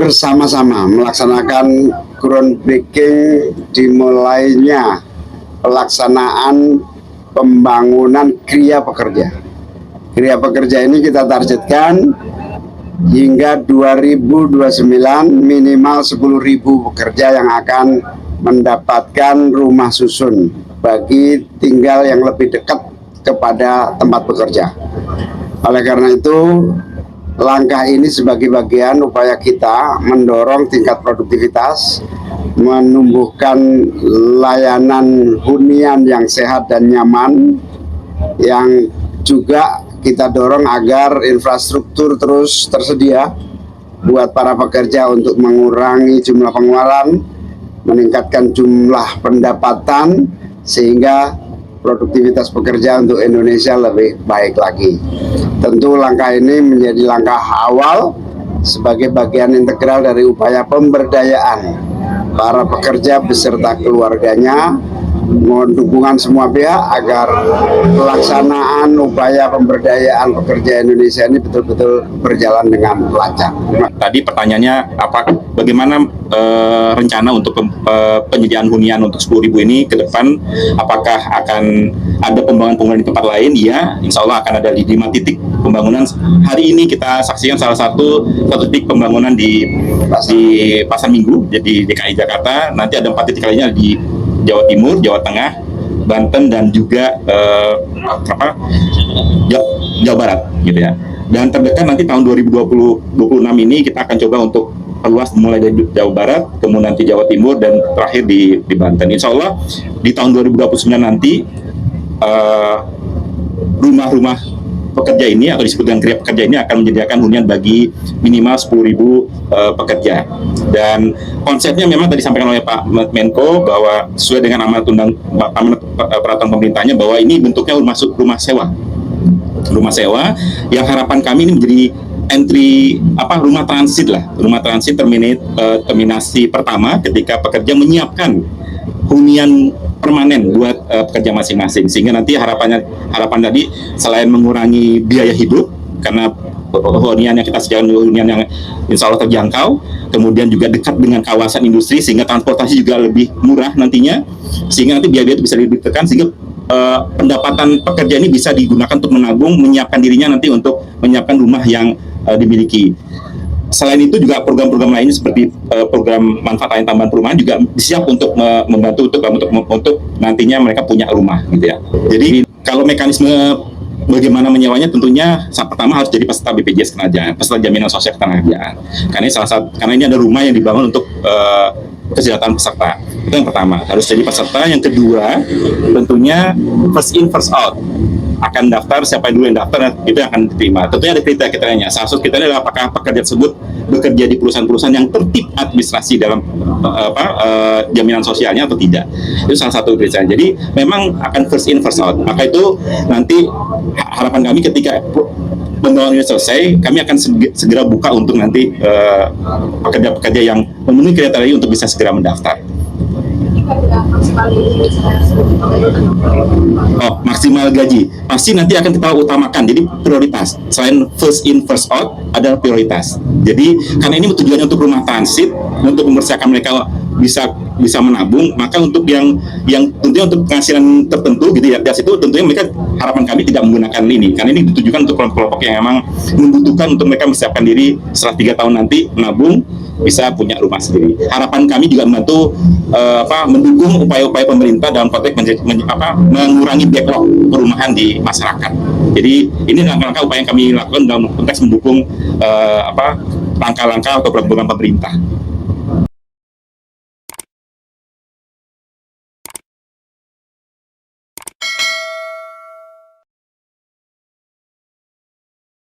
bersama-sama melaksanakan groundbreaking dimulainya pelaksanaan pembangunan Kriya Pekerja. Kriya Pekerja ini kita targetkan hingga 2029 minimal 10.000 pekerja yang akan mendapatkan rumah susun bagi tinggal yang lebih dekat kepada tempat bekerja. Oleh karena itu, langkah ini sebagai bagian upaya kita mendorong tingkat produktivitas, menumbuhkan layanan hunian yang sehat dan nyaman, yang juga kita dorong agar infrastruktur terus tersedia buat para pekerja untuk mengurangi jumlah pengeluaran, meningkatkan jumlah pendapatan, sehingga produktivitas pekerja untuk Indonesia lebih baik lagi. Tentu langkah ini menjadi langkah awal sebagai bagian integral dari upaya pemberdayaan para pekerja beserta keluarganya. Mohon dukungan semua pihak agar pelaksanaan upaya pemberdayaan pekerja Indonesia ini betul-betul berjalan dengan lancar. Tadi pertanyaannya bagaimana rencana untuk penyediaan hunian untuk 10.000 ini ke depan? Apakah akan ada pembangunan di tempat lain? Ya, insya Allah akan ada di 5 titik pembangunan. Hari ini kita saksikan salah satu titik pembangunan di Pasar Minggu, jadi DKI Jakarta. Nanti ada 4 titik lainnya di Jawa Timur, Jawa Tengah, Banten, dan juga Jawa Barat, gitu ya. Dan terdekat nanti tahun 2026 ini kita akan coba untuk perluas mulai dari Jawa Barat, kemudian nanti Jawa Timur, dan terakhir di Banten. Insya Allah di tahun 2029 nanti rumah-rumah pekerja ini atau disebut dengan Kriya Pekerja ini akan menyediakan hunian bagi minimal 10.000 pekerja. Dan konsepnya memang tadi disampaikan oleh Pak Menko bahwa sesuai dengan amanat peraturan pemerintahnya bahwa ini bentuknya rumah sewa yang harapan kami ini menjadi rumah transit terminasi pertama ketika pekerja menyiapkan hunian permanen buat pekerja masing-masing, sehingga nanti harapan tadi selain mengurangi biaya hidup karena hunian yang kita sediakan hunian yang insya Allah terjangkau, kemudian juga dekat dengan kawasan industri sehingga transportasi juga lebih murah nantinya, sehingga nanti biaya itu bisa lebih ditekan, sehingga pendapatan pekerja ini bisa digunakan untuk menabung, menyiapkan dirinya nanti untuk menyiapkan rumah yang dimiliki. Selain itu juga program-program lainnya seperti program manfaat lain tambahan perumahan juga siap untuk membantu untuk nantinya mereka punya rumah, gitu ya. Jadi kalau mekanisme bagaimana menyewanya tentunya pertama harus jadi peserta BPJS Ketenagakerjaan, peserta Jaminan Sosial Ketenagakerjaan. Karena ini ada rumah yang dibangun untuk kesejahteraan peserta. Itu yang pertama, harus jadi peserta. Yang kedua, tentunya first in first out. Akan daftar, siapa dulu yang daftar itu yang akan diterima. Tentunya ada kriterianya. Salah satu kriteria adalah apakah pekerja tersebut bekerja di perusahaan-perusahaan yang tertib administrasi dalam jaminan sosialnya atau tidak. Itu salah satu kriteria. Jadi memang akan first in first out. Maka itu nanti harapan kami ketika pembangunan ini selesai, kami akan segera buka untuk nanti pekerja-pekerja yang memenuhi kriteria untuk bisa segera mendaftar. Maksimal gaji pasti nanti akan kita utamakan, jadi prioritas selain first in first out adalah prioritas. Jadi karena ini tujuannya untuk rumah transit, untuk mempersiapkan mereka bisa menabung, maka untuk yang tentunya untuk penghasilan tertentu gitu ya, dari situ tentunya mereka harapan kami tidak menggunakan ini, karena ini ditujukan untuk kelompok-kelompok yang memang membutuhkan untuk mereka mempersiapkan diri setelah 3 tahun nanti menabung bisa punya rumah sendiri. Harapan kami juga membantu mendukung upaya-upaya pemerintah dalam konteks mengurangi backlog perumahan di masyarakat. Jadi ini langkah-langkah upaya yang kami lakukan dalam konteks mendukung langkah-langkah atau program pemerintah.